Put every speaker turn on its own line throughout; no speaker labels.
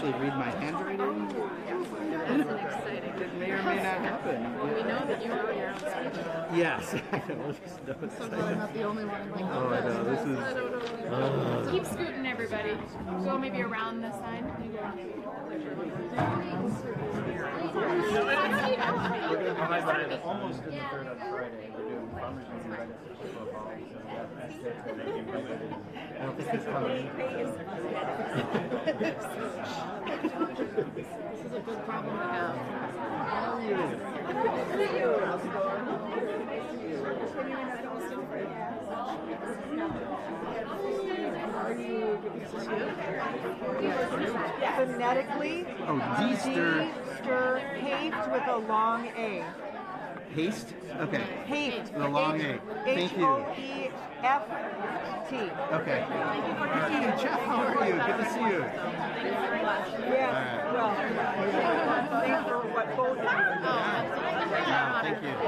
actually read my handwriting.
That's an exciting.
It may or may not happen.
We know that you wrote your own speech.
Yes. I know.
So glad I'm not the only one. Like,
Oh, I know. This is.
I don't know. Keep scooting, everybody. Go maybe around this side.
Almost in the third on Friday. We're doing farmers meeting right after football, so
I don't think it's coming.
This is a good problem to have.
How are you? How's it
Phonetically,
Deester.
Deester, Haft with a long A.
Haste? Okay.
Haft.
The long A. Thank you.
H-O-E-F-T.
Okay. Hey, Jeff, how are you? Good to see you.
Yeah, well, thanks for what both of you are doing.
Yeah,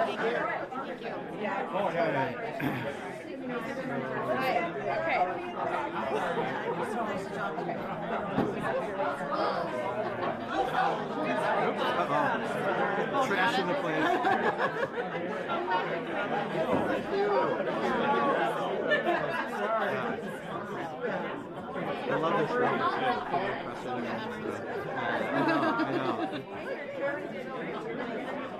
thank you. Uh-oh. Trash in the place. I love this room. I know.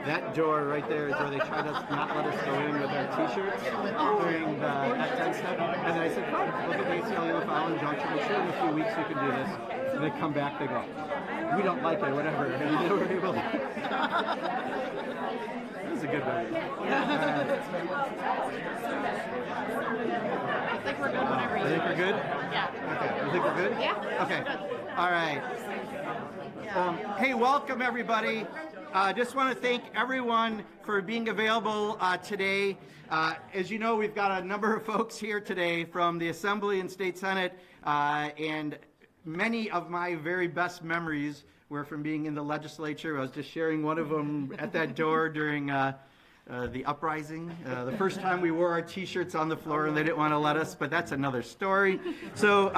That door right there is where they tried to not let us go in with our t-shirts during the Act 10 stuff. And then I said, fine, look at the ACLU with Island Junction. I'm sure in a few weeks we can do this. And they come back, they go, we don't like it, whatever. And they were able to. This is a good one.
I think we're good whenever you
I think we're good?
Yeah.
Okay. You think we're good?
Yeah.
Okay. All right. Hey, welcome everybody. Just want to thank everyone for being available today. As you know, we've got a number of folks here today from the Assembly and State Senate, and many of my very best memories were from being in the legislature. I was just sharing one of them at that door during the uprising. The first time we wore our t-shirts on the floor and they didn't want to let us, but that's another story. So,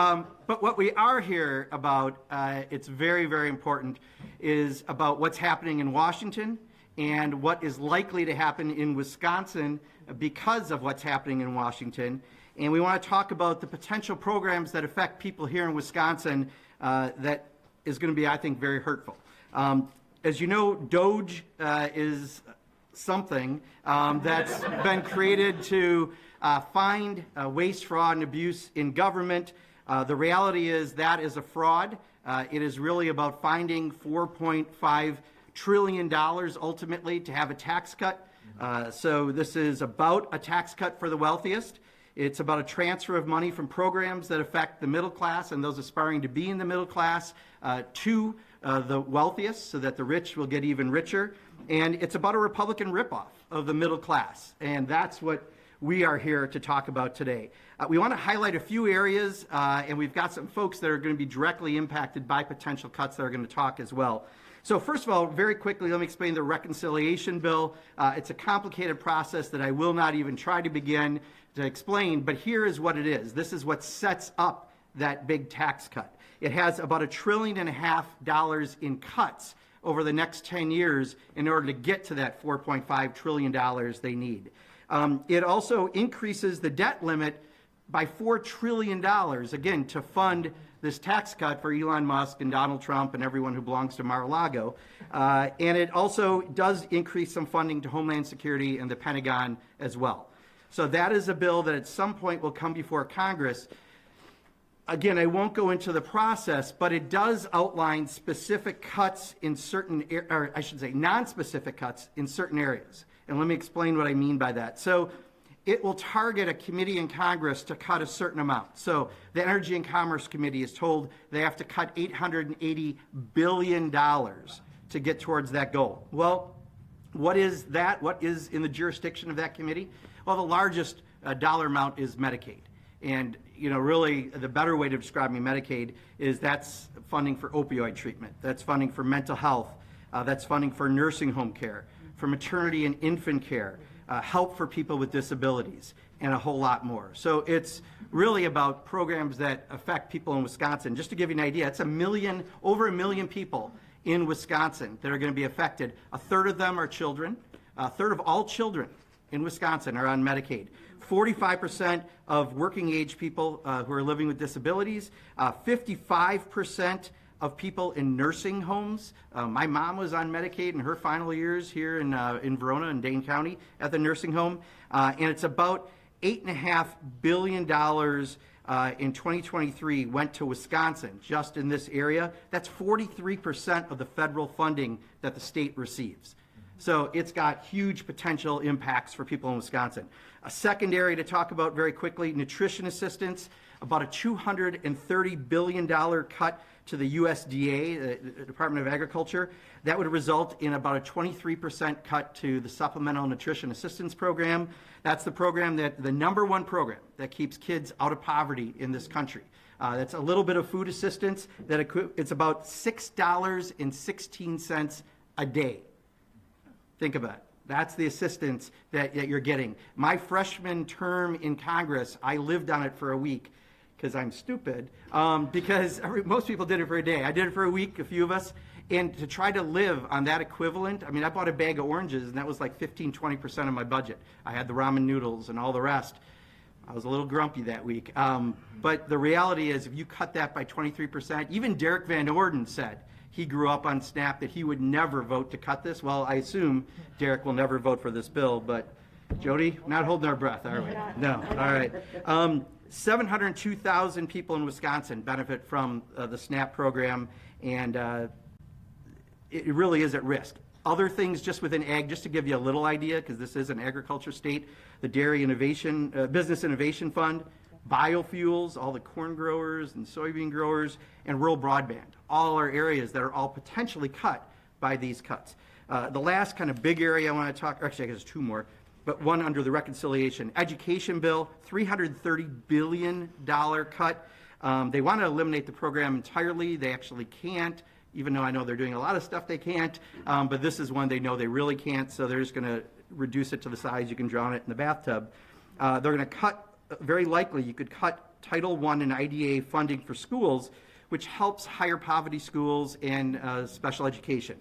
but what we are here about, it's very, very important, is about what's happening in Washington and what is likely to happen in Wisconsin because of what's happening in Washington. And we want to talk about the potential programs that affect people here in Wisconsin that is going to be, I think, very hurtful. As you know, DOGE is something that's been created to find waste, fraud, and abuse in government. The reality is that is a fraud. It is really about finding $4.5 trillion ultimately to have a tax cut. So this is about a tax cut for the wealthiest. It's about a transfer of money from programs that affect the middle class and those aspiring to be in the middle class to the wealthiest so that the rich will get even richer. And it's about a Republican ripoff of the middle class. And that's what we are here to talk about today. We want to highlight a few areas, and we've got some folks that are going to be directly impacted by potential cuts that are going to talk as well. So first of all, very quickly, let me explain the reconciliation bill. It's a complicated process that I will not even try to begin to explain, but here is what it is. This is what sets up that big tax cut. It has about $1.5 trillion in cuts over the next 10 years in order to get to that $4.5 trillion they need. It also increases the debt limit by $4 trillion, again, to fund this tax cut for Elon Musk and Donald Trump and everyone who belongs to Mar-a-Lago. And it also does increase some funding to Homeland Security and the Pentagon as well. So that is a bill that at some point will come before Congress. Again, I won't go into the process, but it does outline specific cuts in certain, or I should say non-specific cuts in certain areas. And let me explain what I mean by that. So it will target a committee in Congress to cut a certain amount. So the Energy and Commerce Committee is told they have to cut $880 billion to get towards that goal. Well, what is that? What is in the jurisdiction of that committee? Well, the largest dollar amount is Medicaid. And, you know, really the better way to describe Medicaid is that's funding for opioid treatment. That's funding for mental health. That's funding for nursing home care, for maternity and infant care, help for people with disabilities. and a whole lot more. So it's really about programs that affect people in Wisconsin. Just to give you an idea, it's over a million people in Wisconsin that are going to be affected. A third of them are children. A third of all children in Wisconsin are on Medicaid. 45% of working age people who are living with disabilities. 55% of people in nursing homes. My mom was on Medicaid in her final years here in Verona and Dane County at the nursing home. And it's about $8.5 billion in 2023 went to Wisconsin, just in this area. That's 43% of the federal funding that the state receives. So it's got huge potential impacts for people in Wisconsin. A second area to talk about very quickly, nutrition assistance, about a $230 billion cut to the USDA, the Department of Agriculture. That would result in about a 23% cut to the Supplemental Nutrition Assistance Program. That's the program the number one program that keeps kids out of poverty in this country. That's a little bit of food assistance. It's about $6.16 a day. Think about it. That's the assistance that you're getting. My freshman term in Congress, I lived on it for a week because I'm stupid, because most people did it for a day. I did it for a week, a few of us, and to try to live on that equivalent, I mean, I bought a bag of oranges, and that was like 15-20% of my budget. I had the ramen noodles and all the rest. I was a little grumpy that week. But the reality is, if you cut that by 23%, even Derek Van Orden said, he grew up on SNAP, that he would never vote to cut this. Well, I assume Derek will never vote for this bill, but Jody, not holding our breath, are we? No, all right. 702,000 people in Wisconsin benefit from the SNAP program, and it really is at risk. Other things just within ag, just to give you a little idea, because this is an agriculture state, the Dairy Innovation, Business Innovation Fund, biofuels, all the corn growers and soybean growers, and rural broadband. All are areas that are all potentially cut by these cuts. The last kind of big area I want to talk, actually I guess two more, but one under the reconciliation. Education bill, $330 billion cut. They want to eliminate the program entirely. They actually can't, even though I know they're doing a lot of stuff they can't, but this is one they know they really can't, so they're just going to reduce it to the size you can drown it in the bathtub. They're going to cut, very likely, you could cut Title I and IDA funding for schools, which helps higher poverty schools and special education.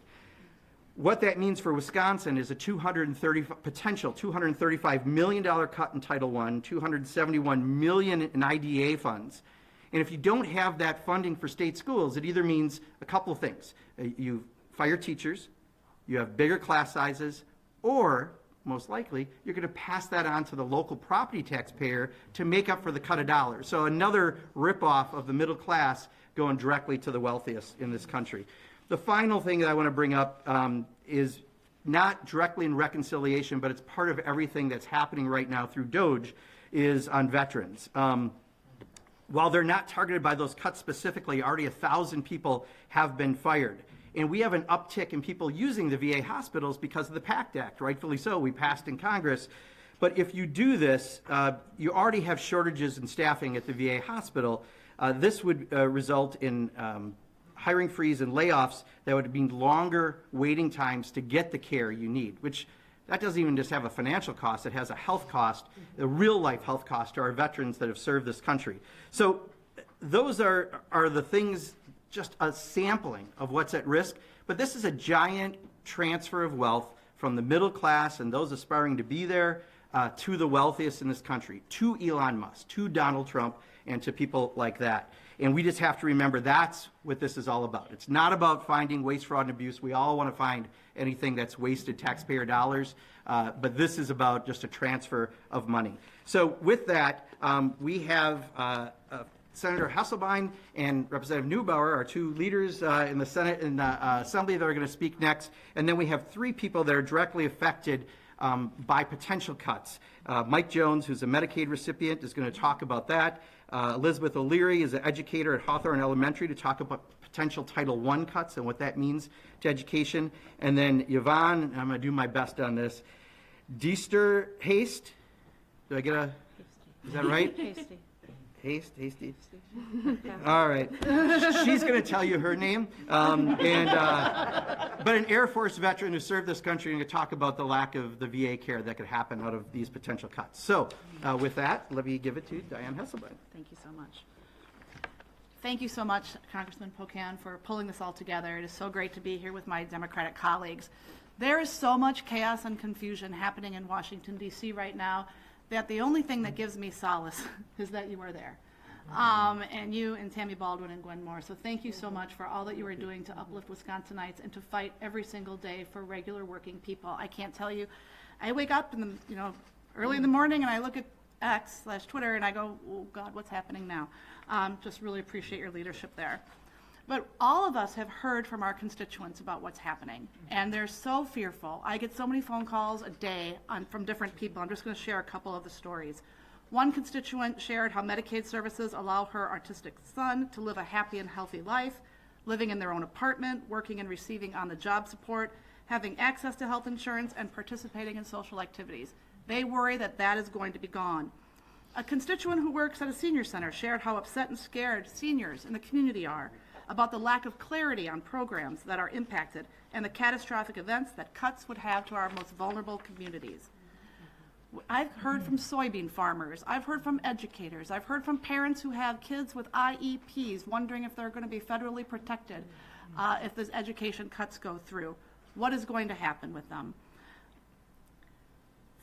What that means for Wisconsin is a potential $235 million cut in Title I, $271 million in IDA funds. And if you don't have that funding for state schools, it either means a couple of things. You fire teachers, you have bigger class sizes, or most likely, you're going to pass that on to the local property taxpayer to make up for the cut of dollars. So another ripoff of the middle class going directly to the wealthiest in this country. The final thing that I want to bring up is not directly in reconciliation, but it's part of everything that's happening right now through DOGE, is on veterans. While they're not targeted by those cuts specifically, already 1,000 people have been fired. And we have an uptick in people using the VA hospitals because of the PACT Act, rightfully so. We passed in Congress. But if you do this, you already have shortages in staffing at the VA hospital. This would result in hiring freeze and layoffs that would mean longer waiting times to get the care you need, which that doesn't even just have a financial cost, it has a health cost, a real life health cost to our veterans that have served this country. So those are the things, just a sampling of what's at risk, but this is a giant transfer of wealth from the middle class and those aspiring to be there to the wealthiest in this country, to Elon Musk, to Donald Trump, and to people like that. And we just have to remember that's what this is all about. It's not about finding waste, fraud, and abuse. We all want to find anything that's wasted taxpayer dollars, but this is about just a transfer of money. So with that, we have Senator Hasselbein and Representative Neubauer, our two leaders in the Senate and the Assembly, that are going to speak next. And then we have three people that are directly affected by potential cuts. Mike Jones, who's a Medicaid recipient, is going to talk about that. Elizabeth O'Leary is an educator at Hawthorne Elementary to talk about potential Title I cuts and what that means to education. And then Yvonne, I'm going to do my best on this, Deesterhaste, did I get is that right? Hey, Steve. All right. She's going to tell you her name. But an Air Force veteran who served this country, and going to talk about the lack of the VA care that could happen out of these potential cuts. So with that, let me give it to Diane Hesselbein.
Thank you so much. Thank you so much, Congressman Pocan, for pulling this all together. It is so great to be here with my Democratic colleagues. There is so much chaos and confusion happening in Washington, D.C. right now that the only thing that gives me solace is that you are there. And you and Tammy Baldwin and Gwen Moore. So thank you so much for all that you are doing to uplift Wisconsinites and to fight every single day for regular working people. I can't tell you, I wake up in the, early in the morning and I look at X/Twitter and I go, oh God, what's happening now? Just really appreciate your leadership there. But all of us have heard from our constituents about what's happening, and they're so fearful. I get so many phone calls a day from different people. I'm just going to share a couple of the stories. One constituent shared how Medicaid services allow her autistic son to live a happy and healthy life, living in their own apartment, working and receiving on-the-job support, having access to health insurance, and participating in social activities. They worry that that is going to be gone. A constituent who works at a senior center shared how upset and scared seniors in the community are about the lack of clarity on programs that are impacted and the catastrophic events that cuts would have to our most vulnerable communities. I've heard from soybean farmers, I've heard from educators, I've heard from parents who have kids with IEPs wondering if they're going to be federally protected if these education cuts go through. What is going to happen with them?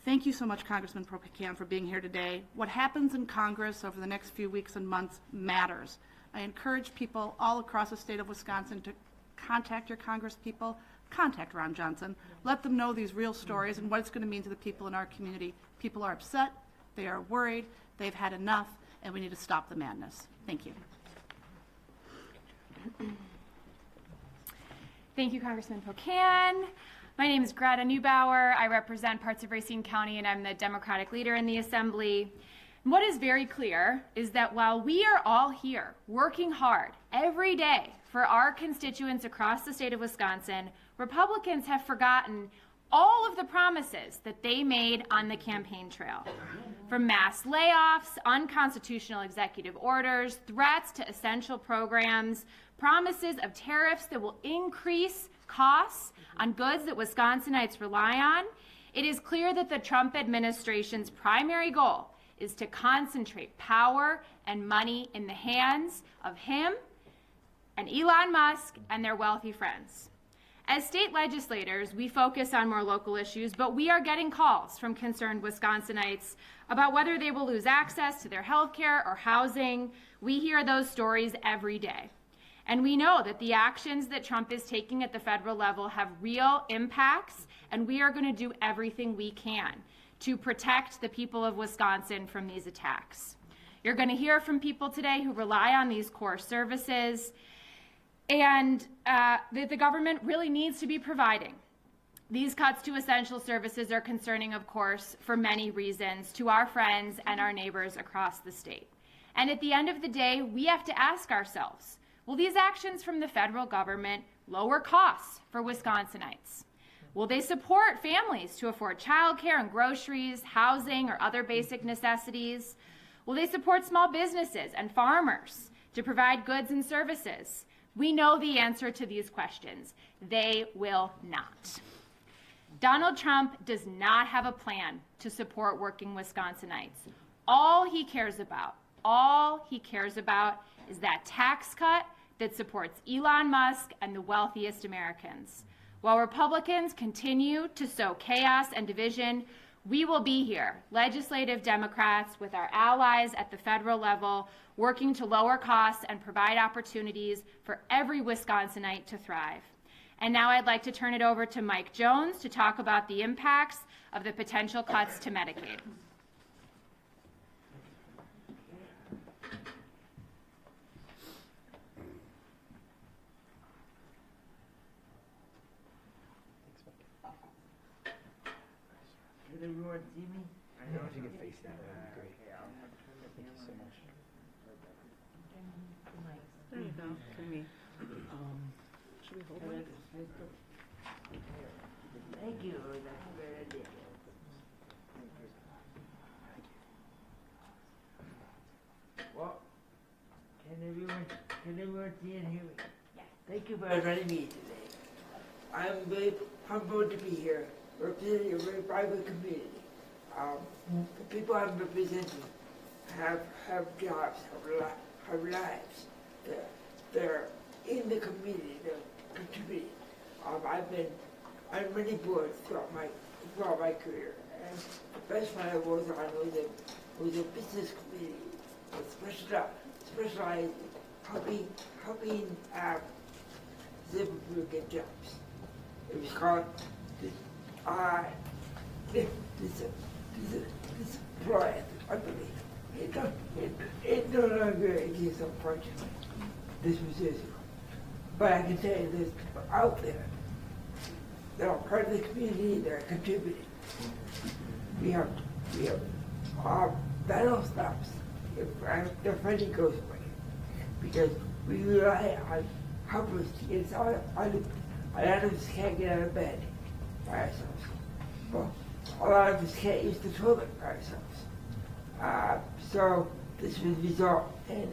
Thank you so much, Congressman Pocan, for being here today. What happens in Congress over the next few weeks and months matters. I encourage people all across the state of Wisconsin to contact your Congress people, contact Ron Johnson, let them know these real stories and what it's going to mean to the people in our community. People are upset, they are worried, they've had enough, and we need to stop the madness. Thank you.
Thank you, Congressman Pocan. My name is Greta Neubauer. I represent parts of Racine County, and I'm the Democratic leader in the Assembly. And what is very clear is that while we are all here working hard every day for our constituents across the state of Wisconsin, Republicans have forgotten all of the promises that they made on the campaign trail. From mass layoffs, unconstitutional executive orders, threats to essential programs, promises of tariffs that will increase costs on goods that Wisconsinites rely on, it is clear that the Trump administration's primary goal is to concentrate power and money in the hands of him and Elon Musk and their wealthy friends. As state legislators, we focus on more local issues, but we are getting calls from concerned Wisconsinites about whether they will lose access to their health care or housing. We hear those stories every day. And we know that the actions that Trump is taking at the federal level have real impacts, and we are going to do everything we can to protect the people of Wisconsin from these attacks. You're going to hear from people today who rely on these core services and that the government really needs to be providing. These cuts to essential services are concerning, of course, for many reasons to our friends and our neighbors across the state. And at the end of the day, we have to ask ourselves, will these actions from the federal government lower costs for Wisconsinites? Will they support families to afford childcare and groceries, housing, or other basic necessities? Will they support small businesses and farmers to provide goods and services? We know the answer to these questions. They will not. Donald Trump does not have a plan to support working Wisconsinites. All he cares about is that tax cut that supports Elon Musk and the wealthiest Americans. While Republicans continue to sow chaos and division, we will be here, legislative Democrats, with our allies at the federal level, working to lower costs and provide opportunities for every Wisconsinite to thrive. And now I'd like to turn it over to Mike Jones to talk about the impacts of the potential cuts to Medicaid.
Did everyone see me? I know
If you could face that, that would be great.
Okay, I'll turn the
Thank you so much.
There you go. Can we, should we hold it?
Thank you. That's a great idea. Well,
Can you hear me? Thank you for inviting me today. I'm very humbled to be here, representing a very vibrant community. The people I'm representing have jobs, have lives. They're in the community, they're contributing. I've been on many boards throughout my career, and the best one I was on was a business committee that specialized in helping Zimbabwe get jobs. It was called this employer, I believe. It no longer exists, unfortunately. This was years ago. But I can tell you there's people out there that are part of the community that are contributing. We have battle stops if the funding goes away, because we rely on helpers to get us out. A lot of us can't get out of bed by ourselves. Well, a lot of us can't use the toilet by ourselves. So this will result in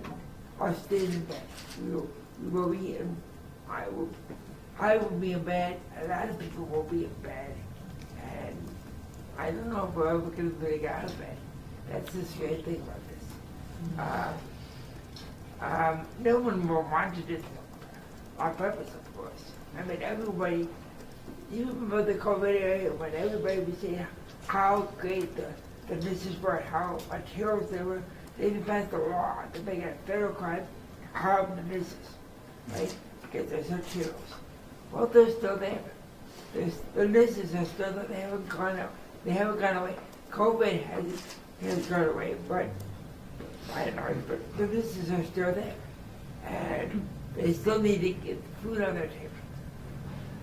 us staying in bed. We will be in, I will be in bed, a lot of people will be in bed, and I don't know if we're ever going to really get out of bed. That's the scary thing about this. No one will want to do this on purpose, of course. I mean, everybody, even for the COVID area, when everybody was saying how great the nurses were, how much heroes they were, they even passed a law to make it a federal crime to harm the nurses, right? Because they're such heroes. Well, they're still there. The nurses are still there. They haven't gone out. They haven't gone away. COVID has gone away, but I don't know. But the nurses are still there, and they still need to get food on their table.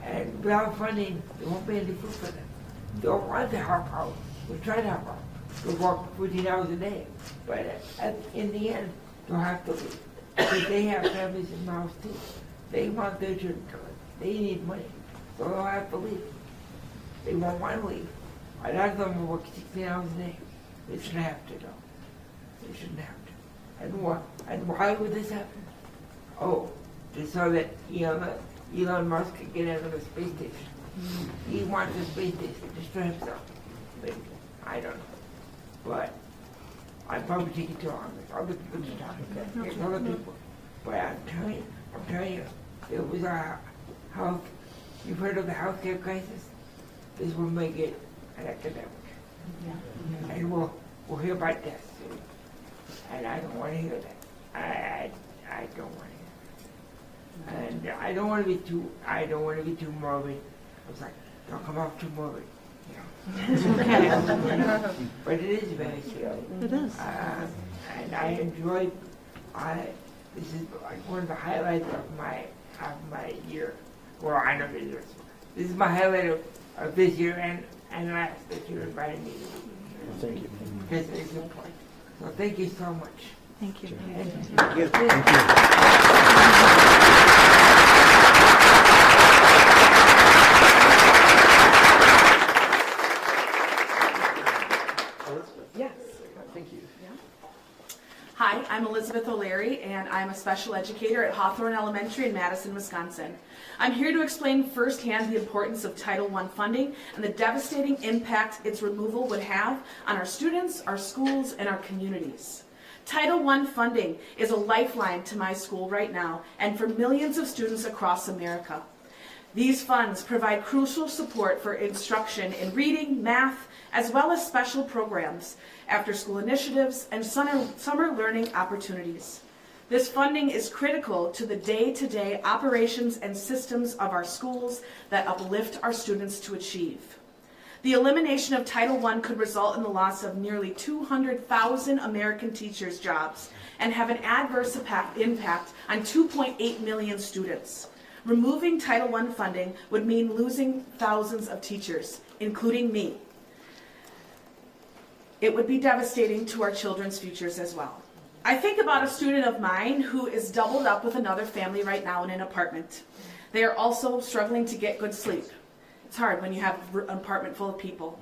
And without funding, there won't be any food for them. They don't want to help out. We'll try to help out. We'll work 14 hours a day, but in the end, they'll have to leave. Because they have families and mouths too. They want their children to live. They need money, so they'll have to leave. They won't want to leave. A lot of them will work 16 hours a day. They shouldn't have to, though. They shouldn't have to. And why would this happen? Oh, just so that Elon Musk can get out of the space station. He wants the space station just for himself. But I don't know. But I'm probably taking too long. There's other people to talk about. There's other people. But I'm telling you, it was a health. You've heard of the healthcare crisis? This will make it an epidemic. Yeah. And we'll hear about death soon. And I don't want to hear that. I don't want to hear that. And I don't want to be too morbid. I was like, don't come off too morbid. But it is very scary.
It is.
And I enjoyed. This is like one of the highlights of my year. Well, I know this is my highlight of this year and last that you invited me to be here.
Thank you.
Because it's important. So thank you so much.
Thank you.
Thank you.
Yes. Thank you.
Hi, I'm Elizabeth O'Leary, and I'm a special educator at Hawthorne Elementary in Madison, Wisconsin. I'm here to explain firsthand the importance of Title I funding and the devastating impact its removal would have on our students, our schools, and our communities. Title I funding is a lifeline to my school right now and for millions of students across America. These funds provide crucial support for instruction in reading, math, as well as special programs, after-school initiatives, and summer learning opportunities. This funding is critical to the day-to-day operations and systems of our schools that uplift our students to achieve. The elimination of Title I could result in the loss of nearly 200,000 American teachers' jobs and have an adverse impact on 2.8 million students. Removing Title I funding would mean losing thousands of teachers, including me. It would be devastating to our children's futures as well. I think about a student of mine who is doubled up with another family right now in an apartment. They are also struggling to get good sleep. It's hard when you have an apartment full of people.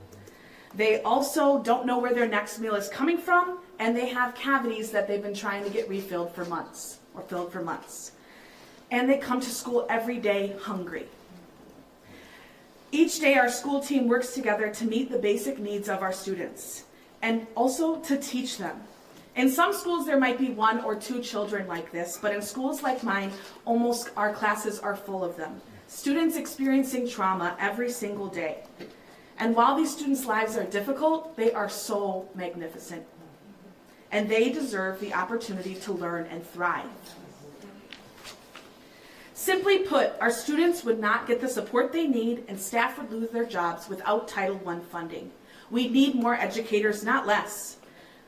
They also don't know where their next meal is coming from, and they have cavities that they've been trying to get refilled for months, or filled for months. and they come to school every day hungry. Each day, our school team works together to meet the basic needs of our students and also to teach them. In some schools, there might be 1 or 2 children like this, but in schools like mine, almost our classes are full of them. Students experiencing trauma every single day. And while these students' lives are difficult, they are so magnificent. And they deserve the opportunity to learn and thrive. Simply put, our students would not get the support they need and staff would lose their jobs without Title I funding. We need more educators, not less.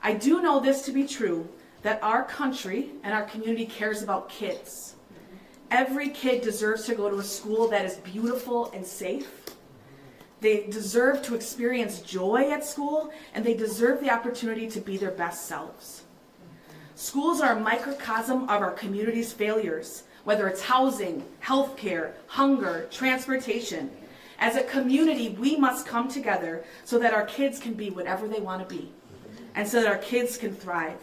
I do know this to be true, that our country and our community cares about kids. Every kid deserves to go to a school that is beautiful and safe. They deserve to experience joy at school, and they deserve the opportunity to be their best selves. Schools are a microcosm of our community's failures, whether it's housing, healthcare, hunger, transportation. As a community, we must come together so that our kids can be whatever they want to be, and so that our kids can thrive.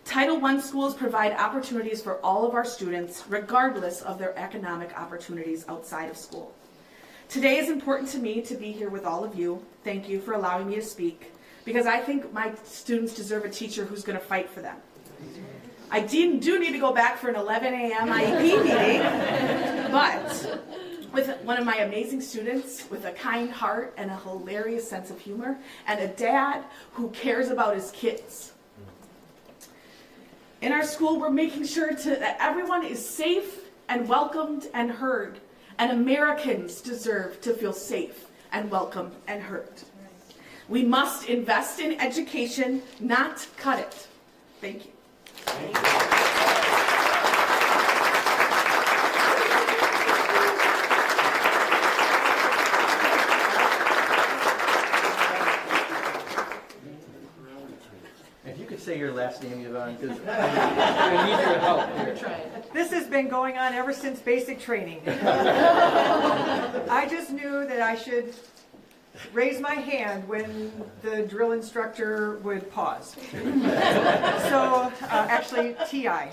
Title I schools provide opportunities for all of our students, regardless of their economic opportunities outside of school. Today is important to me to be here with all of you. Thank you for allowing me to speak, because I think my students deserve a teacher who's going to fight for them. I do need to go back for an 11 a.m. IEP meeting, but with one of my amazing students with a kind heart and a hilarious sense of humor, and a dad who cares about his kids. In our school, we're making sure that everyone is safe and welcomed and heard, and Americans deserve to feel safe and welcome and heard. We must invest in education, not cut it. Thank you.
If you could say your last name, Yvonne, because I need your help here.
This has been going on ever since basic training. I just knew that I should raise my hand when the drill instructor would pause. So, actually, TI,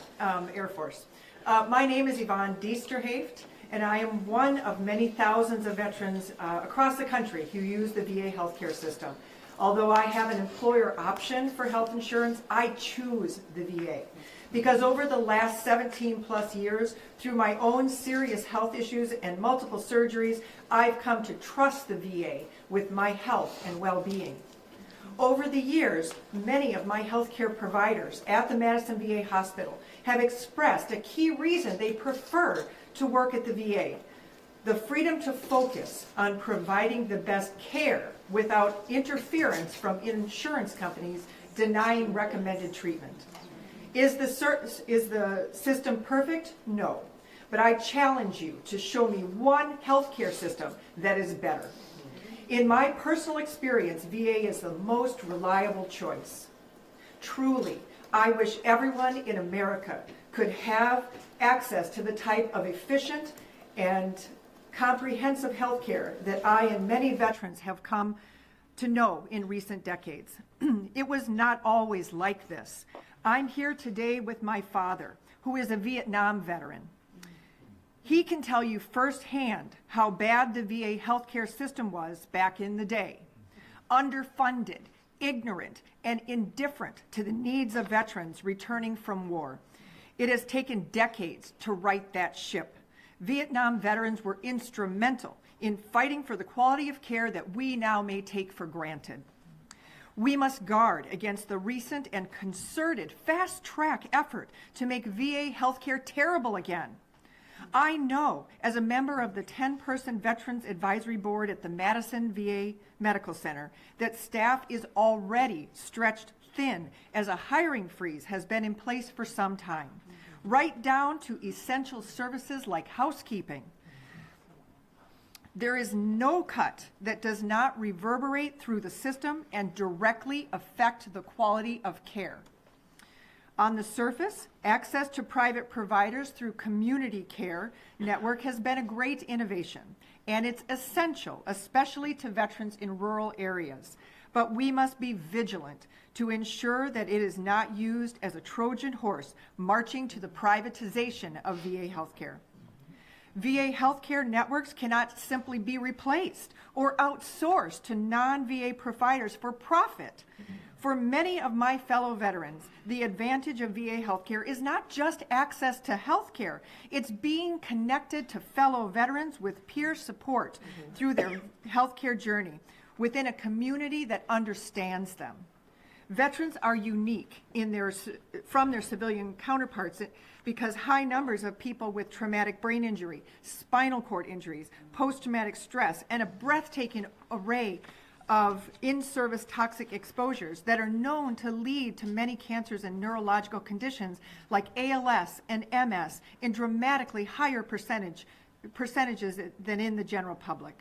Air Force. My name is Yvonne Diesterhaeft, and I am one of many thousands of veterans across the country who use the VA healthcare system. Although I have an employer option for health insurance, I choose the VA. Because over the last 17 plus years, through my own serious health issues and multiple surgeries, I've come to trust the VA with my health and well-being. Over the years, many of my healthcare providers at the Madison VA Hospital have expressed a key reason they prefer to work at the VA: the freedom to focus on providing the best care without interference from insurance companies denying recommended treatment. Is the system perfect? No. But I challenge you to show me one healthcare system that is better. In my personal experience, VA is the most reliable choice. Truly, I wish everyone in America could have access to the type of efficient and comprehensive healthcare that I and many veterans have come to know in recent decades. It was not always like this. I'm here today with my father, who is a Vietnam veteran. He can tell you firsthand how bad the VA healthcare system was back in the day. Underfunded, ignorant, and indifferent to the needs of veterans returning from war. It has taken decades to right that ship. Vietnam veterans were instrumental in fighting for the quality of care that we now may take for granted. We must guard against the recent and concerted fast-track effort to make VA healthcare terrible again. I know, as a member of the 10-person Veterans Advisory Board at the Madison VA Medical Center, that staff is already stretched thin as a hiring freeze has been in place for some time, right down to essential services like housekeeping. There is no cut that does not reverberate through the system and directly affect the quality of care. On the surface, access to private providers through community care network has been a great innovation, and it's essential, especially to veterans in rural areas. but we must be vigilant to ensure that it is not used as a Trojan horse marching to the privatization of VA healthcare. VA healthcare networks cannot simply be replaced or outsourced to non-VA providers for profit. For many of my fellow veterans, the advantage of VA healthcare is not just access to healthcare, it's being connected to fellow veterans with peer support through their healthcare journey within a community that understands them. Veterans are unique from their civilian counterparts because high numbers of people with traumatic brain injury, spinal cord injuries, post-traumatic stress, and a breathtaking array of in-service toxic exposures that are known to lead to many cancers and neurological conditions like ALS and MS in dramatically higher percentages than in the general public.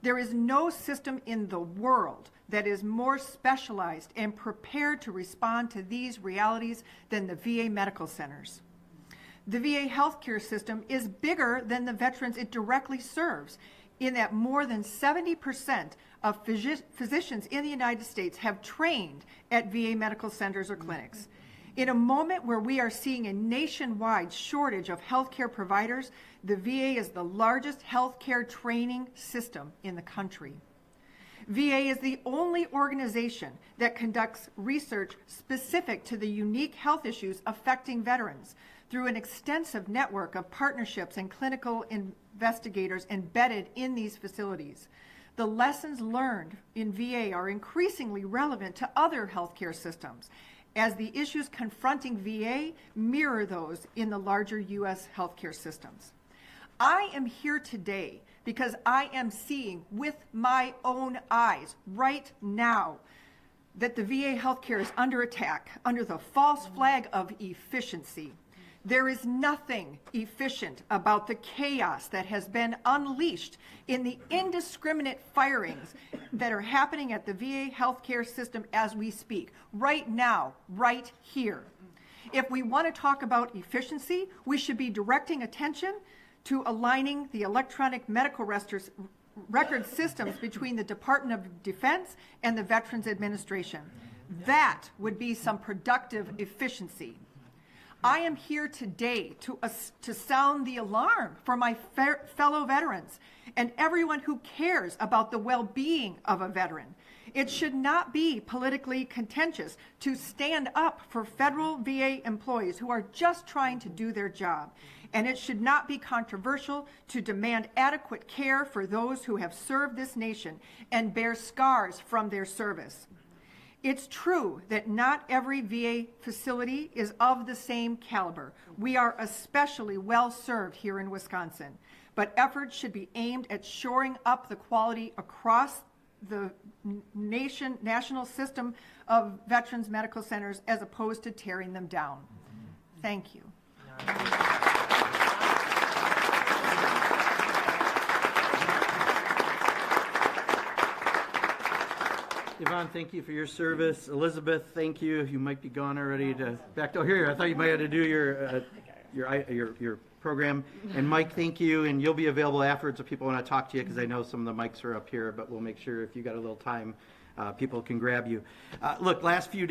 There is no system in the world that is more specialized and prepared to respond to these realities than the VA medical centers. The VA healthcare system is bigger than the veterans it directly serves, in that more than 70% of physicians in the United States have trained at VA medical centers or clinics. In a moment where we are seeing a nationwide shortage of healthcare providers, the VA is the largest healthcare training system in the country. VA is the only organization that conducts research specific to the unique health issues affecting veterans through an extensive network of partnerships and clinical investigators embedded in these facilities. The lessons learned in VA are increasingly relevant to other healthcare systems, as the issues confronting VA mirror those in the larger U.S. healthcare systems. I am here today because I am seeing with my own eyes right now that the VA healthcare is under attack under the false flag of efficiency. There is nothing efficient about the chaos that has been unleashed in the indiscriminate firings that are happening at the VA healthcare system as we speak, right now, right here. If we want to talk about efficiency, we should be directing attention to aligning the electronic medical record systems between the Department of Defense and the Veterans Administration. That would be some productive efficiency. I am here today to sound the alarm for my fellow veterans and everyone who cares about the well-being of a veteran. It should not be politically contentious to stand up for federal VA employees who are just trying to do their job. And it should not be controversial to demand adequate care for those who have served this nation and bear scars from their service. It's true that not every VA facility is of the same caliber. We are especially well served here in Wisconsin, but efforts should be aimed at shoring up the quality across the national system of veterans medical centers as opposed to tearing them down. Thank you.
Yvonne, thank you for your service. Elizabeth, thank you. You might be gone already to back door here. I thought you might have to do your program. And Mike, thank you. And you'll be available afterwards if people want to talk to you, because I know some of the mics are up here, but we'll make sure if you got a little time, people can grab you. Look, last few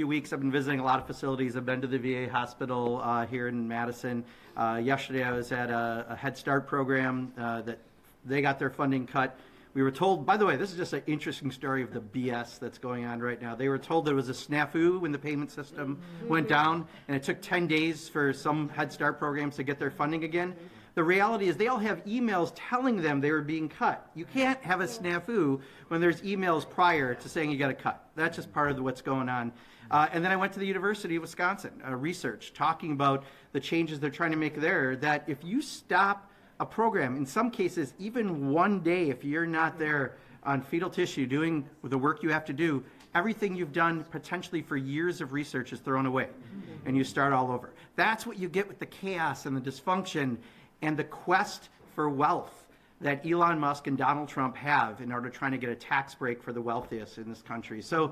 weeks, I've been visiting a lot of facilities. I've been to the VA hospital here in Madison. Yesterday, I was at a Head Start program that they got their funding cut. We were told, by the way, this is just an interesting story of the BS that's going on right now. They were told there was a snafu when the payment system went down, and it took 10 days for some Head Start programs to get their funding again. The reality is they all have emails telling them they were being cut. You can't have a snafu when there's emails prior to saying you got to cut. That's just part of what's going on. And then I went to the University of Wisconsin, research, talking about the changes they're trying to make there, that if you stop a program, in some cases, even one day, if you're not there on fetal tissue doing the work you have to do, everything you've done potentially for years of research is thrown away, and you start all over. That's what you get with the chaos and the dysfunction and the quest for wealth that Elon Musk and Donald Trump have in order to try to get a tax break for the wealthiest in this country. So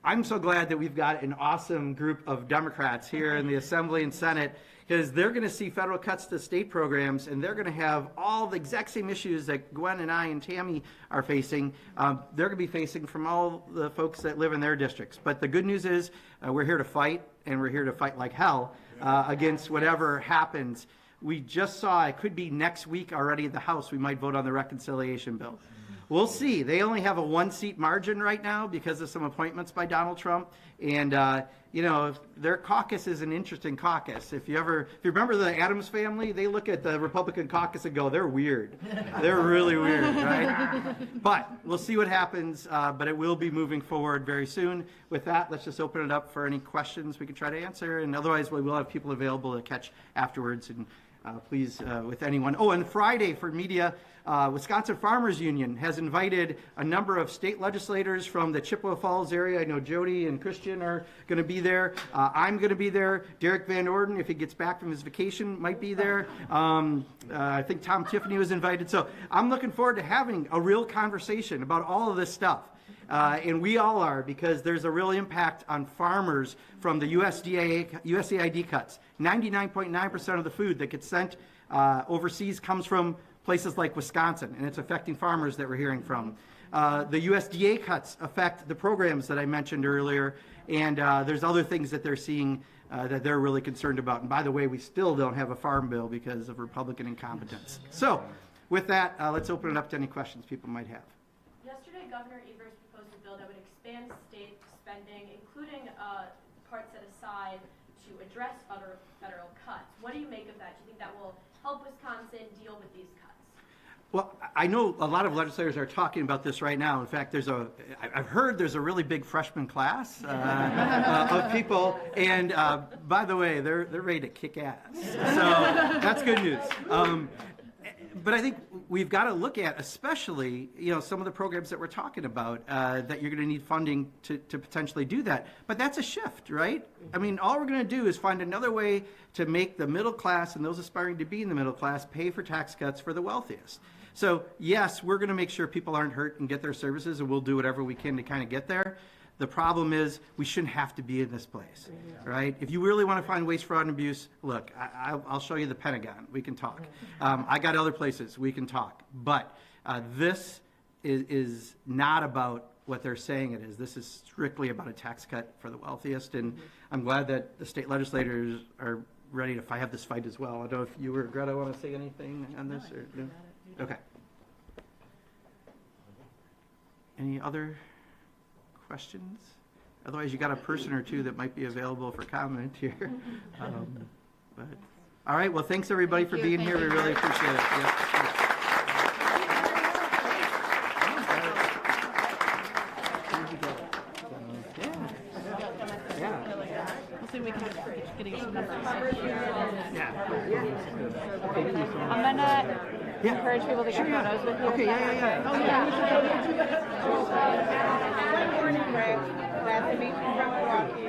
I'm so glad that we've got an awesome group of Democrats here in the Assembly and Senate, because they're going to see federal cuts to state programs, and they're going to have all the exact same issues that Gwen and I and Tammy are facing. They're going to be facing from all the folks that live in their districts. But the good news is we're here to fight, and we're here to fight like hell against whatever happens. We just saw, it could be next week already in the House, we might vote on the reconciliation bill. We'll see. They only have a 1-seat margin right now because of some appointments by Donald Trump. And, you know, their caucus is an interesting caucus. If you remember the Addams family, they look at the Republican caucus and go, they're weird. They're really weird, right? But we'll see what happens, but it will be moving forward very soon. With that, let's just open it up for any questions we can try to answer. And otherwise, we will have people available to catch afterwards. And please, with anyone. Oh, and Friday for media, Wisconsin Farmers Union has invited a number of state legislators from the Chippewa Falls area. I know Jody and Christian are going to be there. I'm going to be there. Derek Van Orden, if he gets back from his vacation, might be there. I think Tom Tiffany was invited. So I'm looking forward to having a real conversation about all of this stuff. And we all are, because there's a real impact on farmers from the USAID cuts. 99.9% of the food that gets sent overseas comes from places like Wisconsin, and it's affecting farmers that we're hearing from. The USDA cuts affect the programs that I mentioned earlier, and there's other things that they're seeing that they're really concerned about. And by the way, we still don't have a farm bill because of Republican incompetence. So with that, let's open it up to any questions people might have.
Yesterday, Governor Evers proposed a bill that would expand state spending, including part set aside to address federal cuts. What do you make of that? Do you think that will help Wisconsin deal with these cuts?
Well, I know a lot of legislators are talking about this right now. In fact, I've heard there's a really big freshman class of people, and by the way, they're ready to kick ass. So that's good news. But I think we've got to look at, especially, some of the programs that we're talking about, that you're going to need funding to potentially do that. But that's a shift, right? I mean, all we're going to do is find another way to make the middle class and those aspiring to be in the middle class pay for tax cuts for the wealthiest. So, yes, we're going to make sure people aren't hurt and get their services, and we'll do whatever we can to kind of get there. The problem is we shouldn't have to be in this place, right? If you really want to find waste, fraud, and abuse, look, I'll show you the Pentagon. We can talk. I got other places. We can talk. But this is not about what they're saying it is. This is strictly about a tax cut for the wealthiest, and I'm glad that the state legislators are ready to have this fight as well. I don't know if you or Greta want to say anything on this? Or no? Okay. Any other questions? Otherwise, you got a person or two that might be available for comment here. But all right. Well, thanks everybody for being here. We really appreciate it. Yep.
We can getting some numbers.
I'm gonna encourage people to get photos with you.
Okay, yeah.
Oh, yeah.
Good morning, Greg. Glad to meet you from Milwaukee.